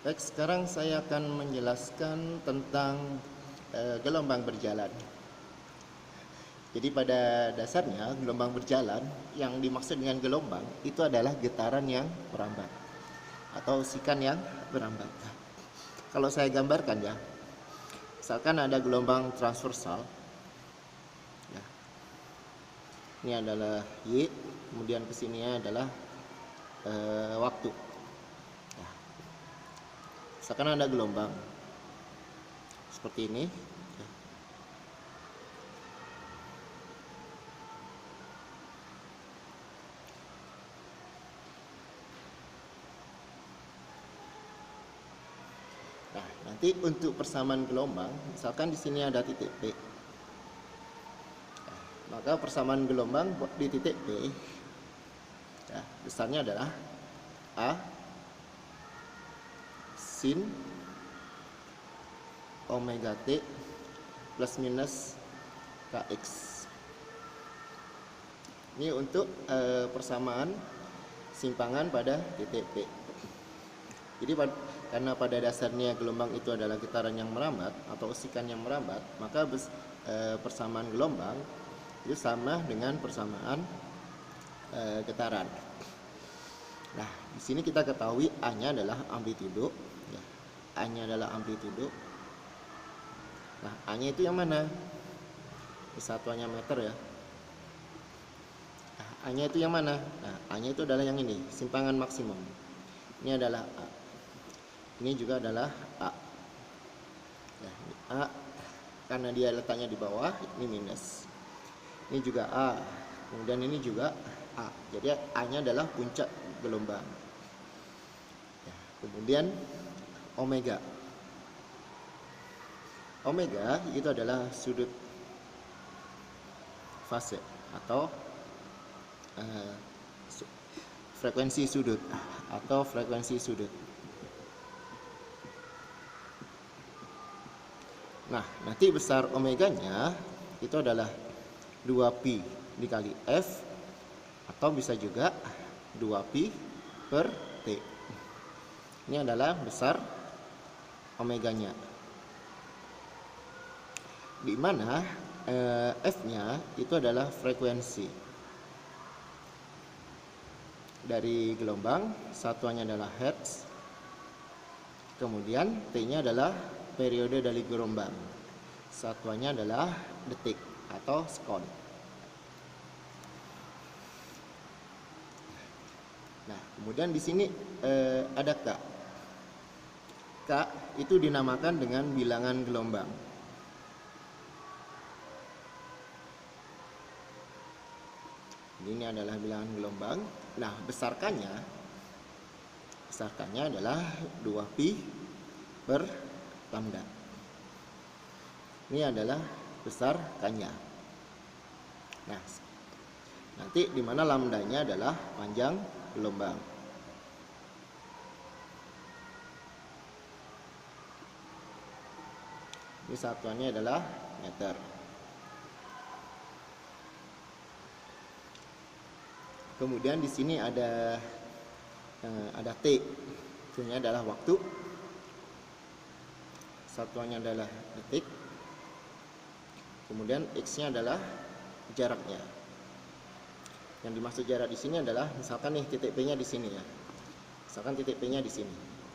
Baik, sekarang saya akan menjelaskan tentang gelombang berjalan. Jadi pada dasarnya gelombang berjalan, yang dimaksud dengan gelombang itu adalah getaran yang merambat atau sikan yang merambat. Kalau saya gambarkan ya, misalkan ada gelombang transversal, ya, ini adalah Y, kemudian kesininya adalah waktu. Ya. Misalkan ada gelombang seperti ini, ya. Nah, nanti untuk persamaan gelombang, misalkan di sini ada titik P, maka persamaan gelombang di titik P, ya, besarnya adalah A sin omega T plus minus Kx. Ini untuk persamaan simpangan pada titik P. Jadi karena pada dasarnya gelombang itu adalah getaran yang merambat atau sikan yang merambat, maka persamaan gelombang itu sama dengan persamaan getaran. Nah, di sini kita ketahui A-nya adalah amplitudo, ya. A-nya adalah amplitudo. Nah, A-nya itu yang mana? Satuannya meter ya. Nah, A-nya itu yang mana? Nah, A-nya itu adalah yang ini, simpangan maksimum. Ini adalah A. Ini juga adalah A. Nah, ini A karena dia letaknya di bawah, ini minus. Ini juga A. Kemudian ini juga A. Jadi A-nya adalah puncak gelombang. Ya, kemudian omega. Omega itu adalah sudut fase atau frekuensi sudut atau frekuensi sudut. Nah, nanti besar omeganya itu adalah 2pi dikali F atau bisa juga 2pi per T. Ini adalah besar omeganya. Di mana F-nya itu adalah frekuensi dari gelombang, satuannya adalah hertz. Kemudian T-nya adalah periode dari gelombang, satuannya adalah detik atau sekon. Nah, kemudian di sini ada K. K itu dinamakan dengan bilangan gelombang. Ini adalah bilangan gelombang. Nah, besarkannya adalah 2pi per lambda. Ini adalah besar K-nya. Nah, nanti di mana lambdanya adalah panjang gelombang. Ini satuannya adalah meter. Kemudian di sini ada T. T-nya adalah waktu. Satuannya adalah detik. Kemudian X-nya adalah jaraknya. Yang dimaksud jarak di sini adalah misalkan nih titik P-nya di sini ya. Misalkan titik P-nya di sini.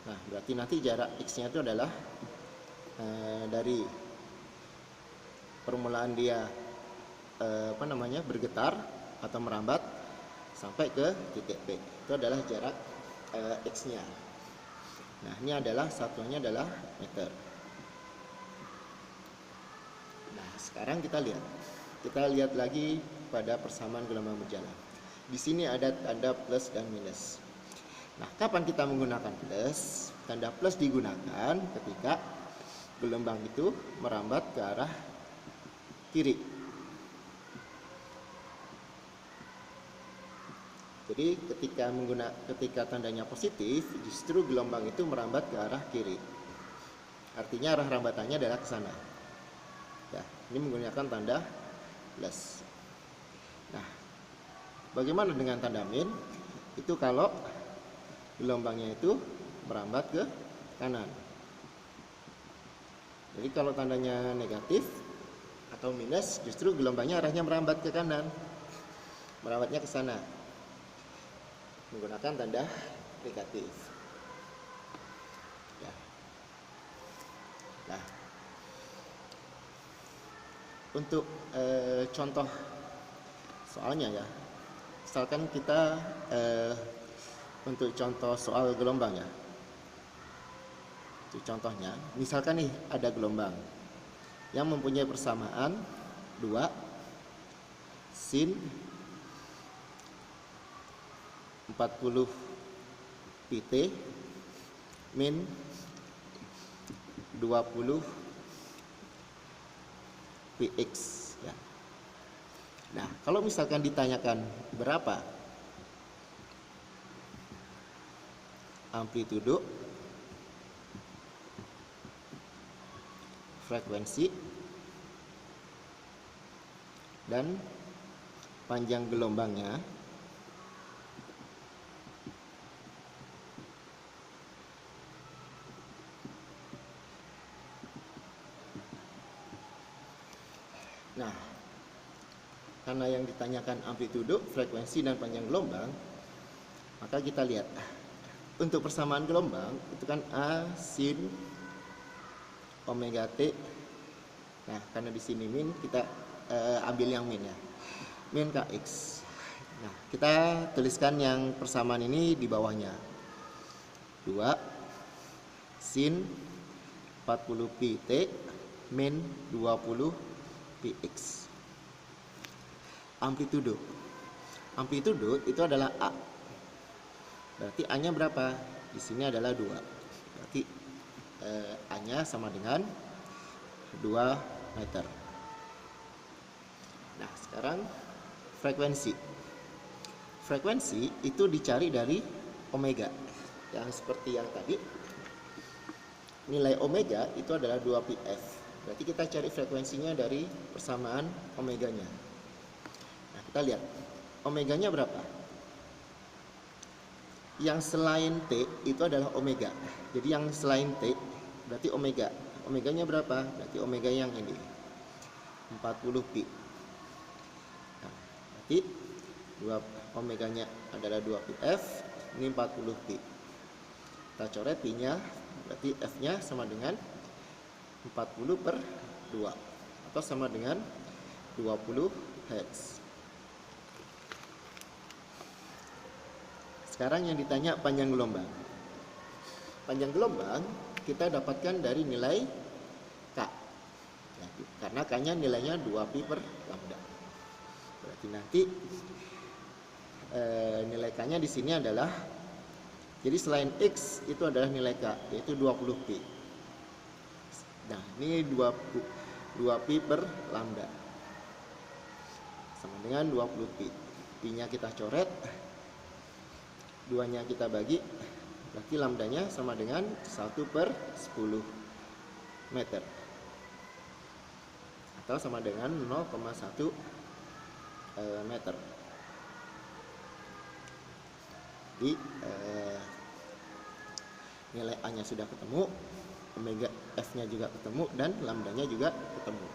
Nah, berarti nanti jarak X-nya itu adalah dari permulaan dia bergetar atau merambat sampai ke titik P. Itu adalah jarak X-nya. Nah, ini adalah satuannya adalah meter. Nah, sekarang kita lihat lagi pada persamaan gelombang berjalan. Di sini ada tanda plus dan minus. Nah, kapan kita menggunakan plus? Tanda plus digunakan ketika gelombang itu merambat ke arah kiri. Jadi ketika tandanya positif, justru gelombang itu merambat ke arah kiri. Artinya arah rambatannya adalah ke sana. Ya, ini menggunakan tanda plus. Nah, bagaimana dengan tanda min? Itu kalau gelombangnya itu merambat ke kanan. Jadi kalau tandanya negatif atau minus, justru gelombangnya arahnya merambat ke kanan, merambatnya ke sana, menggunakan tanda negatif. Ya. Nah, untuk contoh soalnya ya, misalkan kita untuk contoh soal gelombang ya. Itu contohnya, misalkan nih ada gelombang yang mempunyai persamaan 2 sin 40 pt min 20 px ya. Nah, kalau misalkan ditanyakan berapa amplitudo, frekuensi, dan panjang gelombangnya, nah, karena yang ditanyakan amplitudo, frekuensi, dan panjang gelombang, maka kita lihat untuk persamaan gelombang itu kan A sin omega t. Nah, karena di sini min, kita ambil yang min ya, min kx. Nah, kita tuliskan yang persamaan ini di bawahnya, 2 sin 40 pt min 20 px. Amplitudo itu adalah A, berarti A nya berapa? Di sini adalah 2, berarti A nya sama dengan 2 meter. Nah, sekarang frekuensi itu dicari dari omega, yang seperti yang tadi, nilai omega itu adalah 2πf, berarti kita cari frekuensinya dari persamaan omeganya. Nah, kita lihat omeganya berapa. Yang selain T itu adalah omega, jadi yang selain T berarti omeganya berapa? Berarti omega yang ini 40 pi. Nah, berarti omeganya adalah 2πf, ini 40 pi. Kita coret pi nya, berarti f nya sama dengan 40 per 2 atau sama dengan 20 Hz. Sekarang yang ditanya panjang gelombang. Panjang gelombang kita dapatkan dari nilai K ya, karena K nya nilainya 2pi per lambda. Berarti nanti nilai K nya di sini adalah, jadi selain X itu adalah nilai K, yaitu 20 pi. Nah, ini 2pi per lambda sama dengan 20 pi. Pi nya kita coret, 2 nya kita bagi, berarti lambdanya sama dengan 1 per 10 meter atau sama dengan 0,1 meter. Jadi nilai A nya sudah ketemu, omega F nya juga ketemu, dan lambdanya juga ketemu.